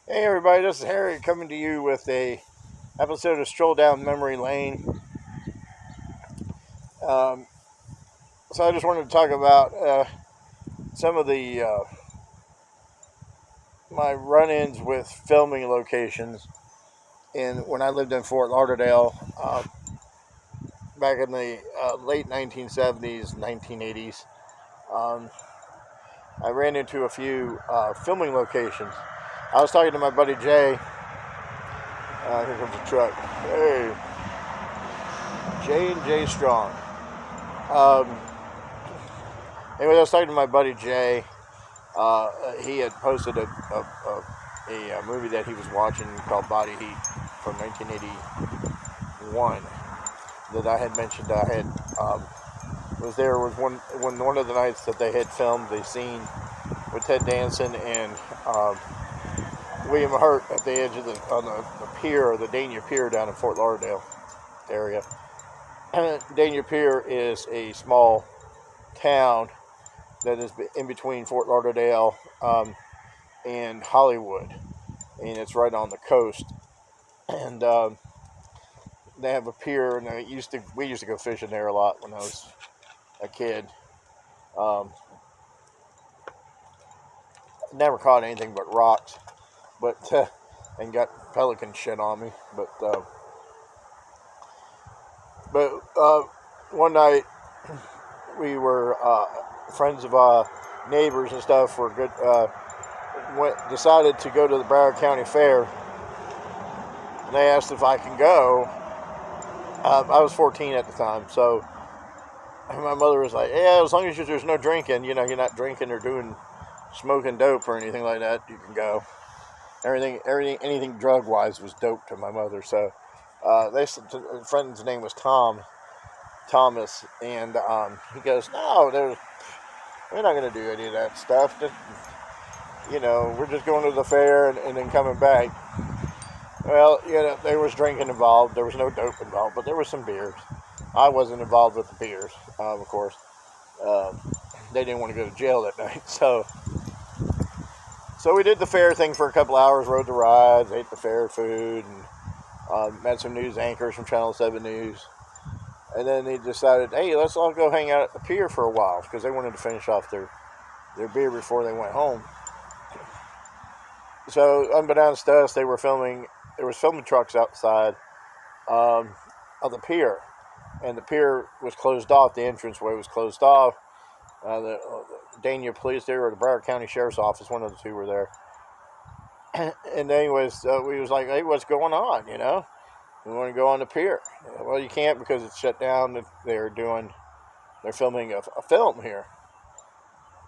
Hey everybody, this is Harry coming to you with a episode of Stroll Down Memory Lane. Um, so I just wanted to talk about some of the my run-ins with filming locations in when I lived in Fort Lauderdale back in the late 1970s, 1980s. Um, I ran into a few filming locations. I was talking to my buddy Jay. Here comes a truck. Hey, Jay and Jay Strong. Um, Anyway, I was talking to my buddy Jay. He had posted a movie that he was watching called Body Heat from 1981 that I had mentioned. I had was there was one of the nights that they had filmed the scene with Ted Danson and William Hurt at the edge of the pier, the Dania Pier down in Fort Lauderdale area. Dania Pier is a small town that is in between Fort Lauderdale and Hollywood, and it's right on the coast. And they have a pier, and we used to go fishing there a lot when I was a kid. Um, Never caught anything but rocks, but and got pelican shit on me. But one night we were friends of neighbors and stuff. Were good. Decided to go to the Broward County Fair. And they asked if I can go. I was 14 at the time, so my mother was like, "Yeah, as long as there's no drinking, you're not drinking or doing smoking dope or anything like that, you can go." Anything drug wise was dope to my mother. So a friend's name was Thomas, and he goes, "No, we're not going to do any of that stuff. We're just going to the fair and then coming back." Well, there was drinking involved. There was no dope involved, but there was some beers. I wasn't involved with the beers, of course. Um, they didn't want to go to jail that night, so we did the fair thing for a couple hours, rode the rides, ate the fair food, and met some news anchors from Channel 7 News. And then they decided, hey, let's all go hang out at the pier for a while because they wanted to finish off their beer before they went home. So unbeknownst to us, there was filming trucks outside of the pier, and the pier was closed off. The entranceway was closed off. The Dania Police there, or the Broward County Sheriff's Office, one of the two were there. And anyways, we was like, hey, what's going on? We want to go on the pier. Well, you can't because it's shut down. They're filming a film here.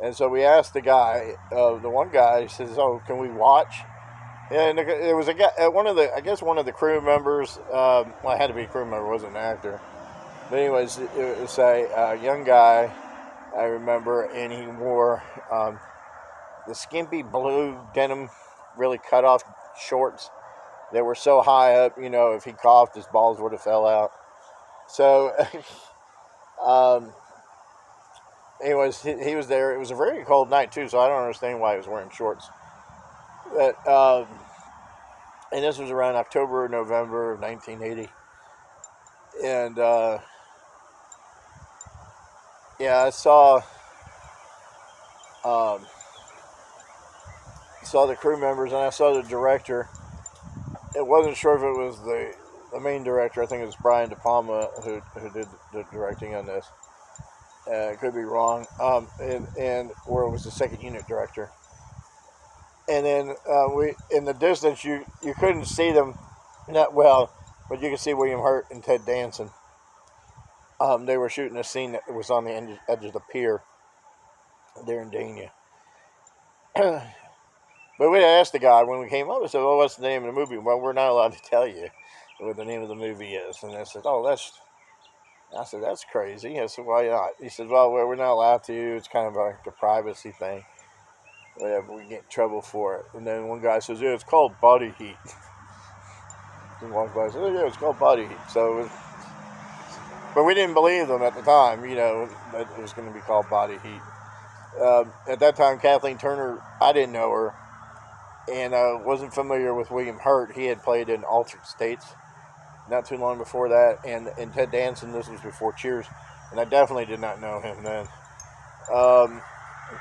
And so we asked the one guy, he says, "Oh, can we watch?" And it was a guy, one of the crew members. It had to be a crew member, wasn't an actor. But anyways, it was a young guy, I remember, and he wore the skimpy blue denim, really cut off shorts that were so high up, if he coughed, his balls would have fell out. So, anyways, he was there. It was a very cold night too, so I don't understand why he was wearing shorts. But and this was around October or November of 1980, and I um, saw the crew members, and I saw the director. It wasn't sure if it was the main director. I think it was Brian De Palma who did the directing on this. Could be wrong. Or it was the second unit director. And then we in the distance you couldn't see them that well, but you could see William Hurt and Ted Danson. They were shooting a scene that was on the edge of the pier there in Dania. But we asked the guy when we came up. I said, "Well, what's the name of the movie?" "Well, we're not allowed to tell you what the name of the movie is." And I said, "Oh, I said, that's crazy." I said, "Why not?" He said, "Well, we're not allowed to. It's kind of like a privacy thing. Whatever, we get in trouble for it." And then one guy says, "Yeah, it's called Body Heat." He walked by and said, "Oh, yeah, it's called Body Heat." But we didn't believe them at the time, that it was going to be called Body Heat. At that time, Kathleen Turner, I didn't know her. and wasn't familiar with William Hurt. He had played in Altered States not too long before that, and Ted Danson. This was before Cheers, and I definitely did not know him then,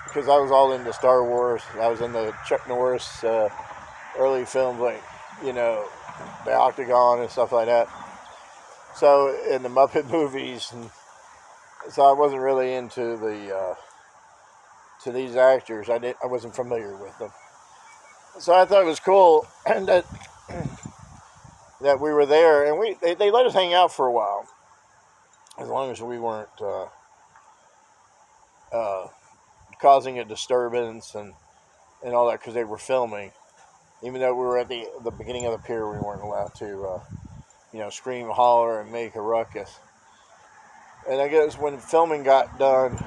because I was all into Star Wars. I was in the Chuck Norris early films, like the Octagon and stuff like that. So in the Muppet movies, and so I wasn't really into to these actors. I wasn't familiar with them. So I thought it was cool, and that we were there, and they let us hang out for a while, as long as we weren't uh, causing a disturbance and all that, because they were filming. Even though we were at the beginning of the pier, we weren't allowed to scream, holler, and make a ruckus. And I guess when filming got done,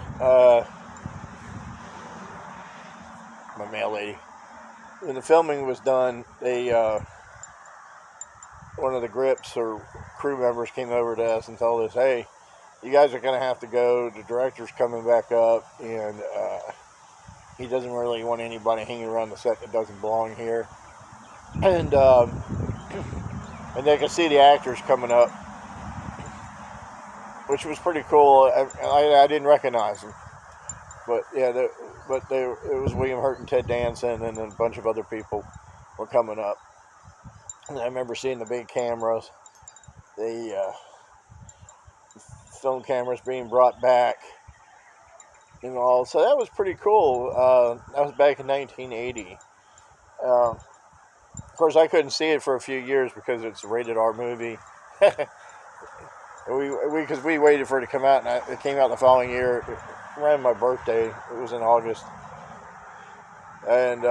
my mail lady, when the filming was done, they one of the grips or crew members came over to us and told us, "Hey, you guys are going to have to go. The director's coming back up, and he doesn't really want anybody hanging around the set that doesn't belong here." And and they could see the actors coming up, which was pretty cool. I didn't recognize them, but yeah, it was William Hurt and Ted Danson, and then a bunch of other people were coming up. And I remember seeing the big cameras, the film cameras being brought back, and all. So that was pretty cool. That was back in 1980. Of course, I couldn't see it for a few years because it's a rated R movie. Because we waited for it to come out, and it came out the following year, around my birthday. It was in August, and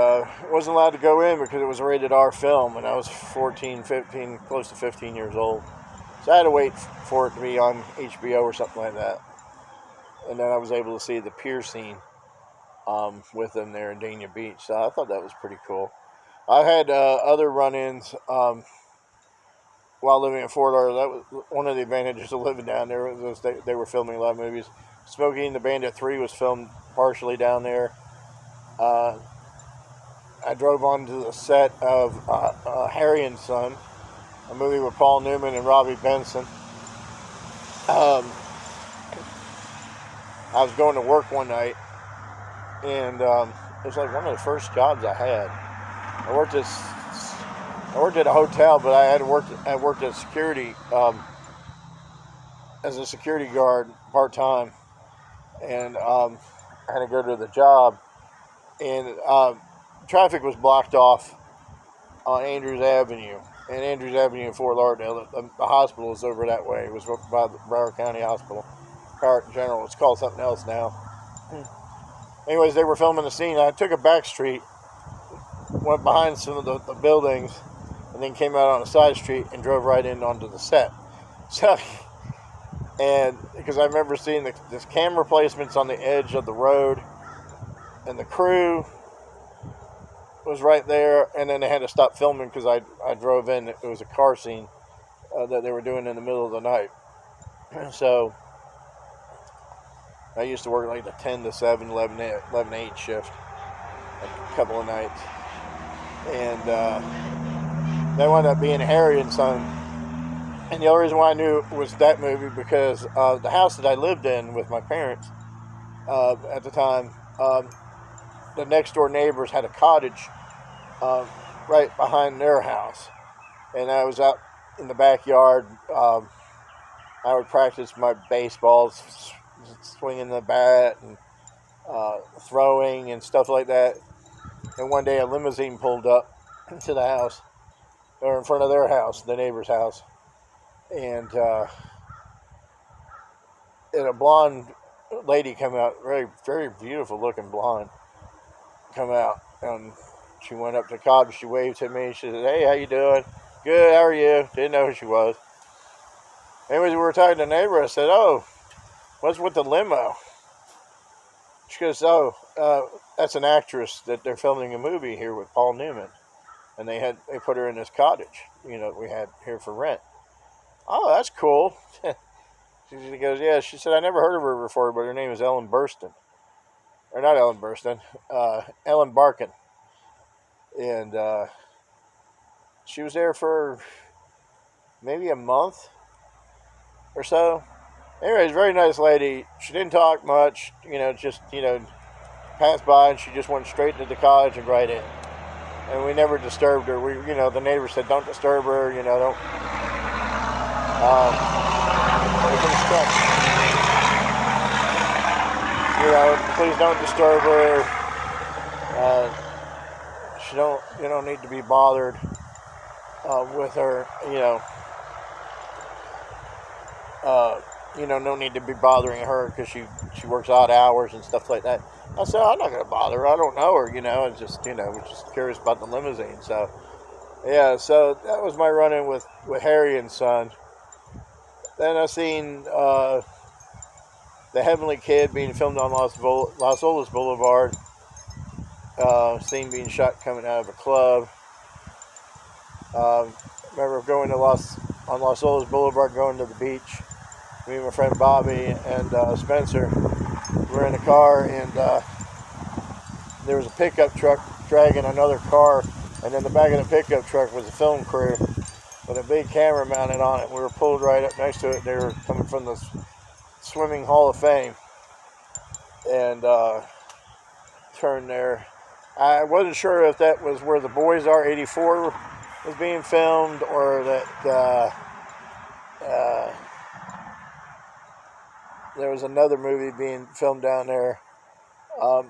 wasn't allowed to go in because it was a rated R film, and I was 14, 15, close to 15 years old. So I had to wait for it to be on HBO or something like that, and then I was able to see the pier scene with them there in Dania Beach. So I thought that was pretty cool. I had other run-ins while living in Fort Lauderdale. That was one of the advantages of living down there. Was they were filming a lot of movies. Smokey and the Bandit 3 was filmed partially down there. I drove onto the set of Harry and Son, a movie with Paul Newman and Robbie Benson. I was going to work one night, and it was like one of the first jobs I had. I worked at a hotel, but I worked as security, as a security guard part-time, and I had to go to the job, and traffic was blocked off on Andrews Avenue, and Andrews Avenue in Fort Lauderdale. The hospital is over that way. It was by the Broward County Hospital, Broward General. It's called something else now. Anyways, they were filming the scene. I took a back street, went behind some of the buildings, and then came out on a side street and drove right in onto the set. So, and because I remember seeing this camera placements on the edge of the road, and the crew was right there, and then they had to stop filming because I drove in. It was a car scene that they were doing in the middle of the night. So I used to work like the 10 to 7, 11 to 8 shift a couple of nights. And that wound up being Harry and Son. And the only reason why I knew it was that movie because the house that I lived in with my parents at the time, the next door neighbors had a cottage right behind their house. And I was out in the backyard. I would practice my baseballs, swinging the bat and throwing and stuff like that. And one day a limousine pulled up to the house, or in front of their house, the neighbor's house. And a blonde lady come out, very, very beautiful looking blonde, come out. And she went up to Cobb, she waved to me, she said, "Hey, how you doing?" "Good, how are you?" Didn't know who she was. Anyways, we were talking to the neighbor. I said, "Oh, what's with the limo?" She goes, "Oh, that's an actress that they're filming a movie here with Paul Newman, and they put her in this cottage, we had here for rent." "Oh, that's cool." She goes, "Yeah." She said, "I never heard of her before, but her name is Ellen Burstyn, or not Ellen Burstyn, Ellen Barkin and she was there for maybe a month or so. Anyways, very nice lady. She didn't talk much, just, passed by, and she just went straight into the cottage and right in. And we never disturbed her. The neighbors said, don't disturb her, don't. Please don't disturb her. You don't need to be bothered with her, no need to be bothering her because she works odd hours and stuff like that. I said, I'm not going to bother her. I don't know her, It's just, we're just curious about the limousine. So, yeah, so that was my run-in with Harry and Son. Then I seen The Heavenly Kid being filmed on Las Olas Boulevard. Scene being shot coming out of a club. Remember going to Las Olas Boulevard, going to the beach. Me and my friend Bobby and Spencer were in a car, and there was a pickup truck dragging another car, and in the back of the pickup truck was a film crew with a big camera mounted on it. We were pulled right up next to it. They were coming from the Swimming Hall of Fame, and turned there. I wasn't sure if that was where The Boys Are 84 was being filmed, or that there was another movie being filmed down there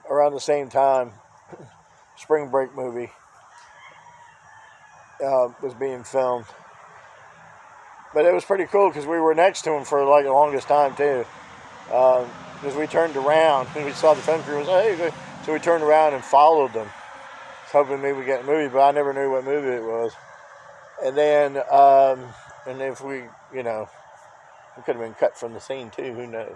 around the same time. Spring Break movie was being filmed. But it was pretty cool because we were next to him for like the longest time too. Because we turned around and we saw the film crew was, hey, so we turned around and followed them, hoping maybe we'd get a movie, but I never knew what movie it was. And then, and if we could have been cut from the scene too, who knows.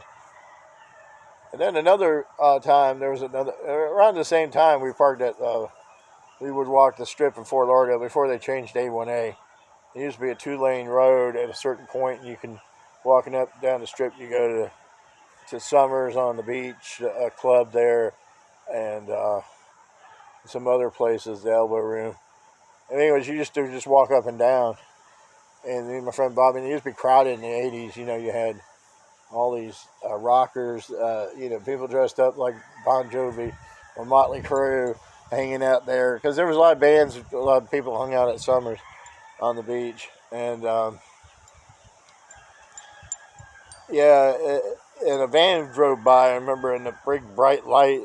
And then another time, there was around the same time we parked at, we would walk the strip in Fort Lauderdale before they changed A1A. It used to be a 2-lane road at a certain point, and you can, walking up down the strip, you go to Summers on the beach, a club there, and some other places, the Elbow Room. And anyways, you just walk up and down. And me and my friend Bobby, and it used to be crowded in the 80s. You had all these rockers, people dressed up like Bon Jovi or Motley Crue hanging out there. Because there was a lot of bands, a lot of people hung out at Summers on the beach. And, and a van drove by, I remember, in the big bright light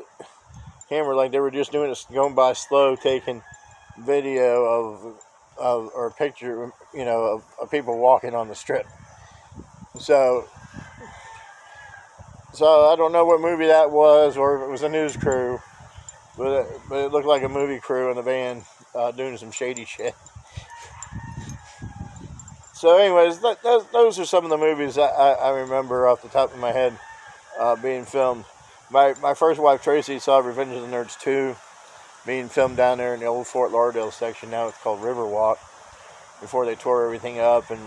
camera, like they were just doing it, going by slow, taking video of or a picture, of people walking on the strip. So I don't know what movie that was, or if it was a news crew, but it looked like a movie crew in the van doing some shady shit. So anyways, those are some of the movies I remember off the top of my head being filmed. My first wife, Tracy, saw Revenge of the Nerds 2 being filmed down there in the old Fort Lauderdale section. Now it's called Riverwalk, before they tore everything up and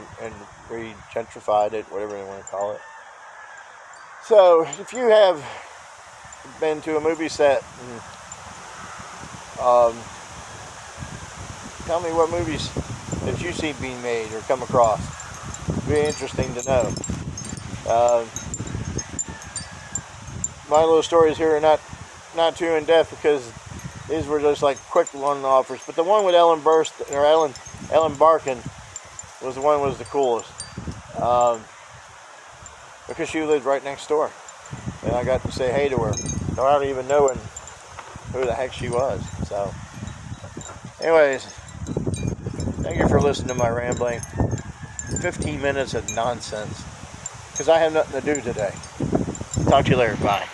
re-gentrified it, whatever they want to call it. So if you have been to a movie set, and, tell me what movies that you see being made or come across. It'd be interesting to know. My little stories here are not too in depth because these were just like quick one-offers. But the one with Ellen Barkin was the one was the coolest, because she lived right next door, and I got to say hey to her without even knowing who the heck she was. So, anyways, thank you for listening to my rambling. 15 minutes of nonsense, because I have nothing to do today. Talk to you later. Bye.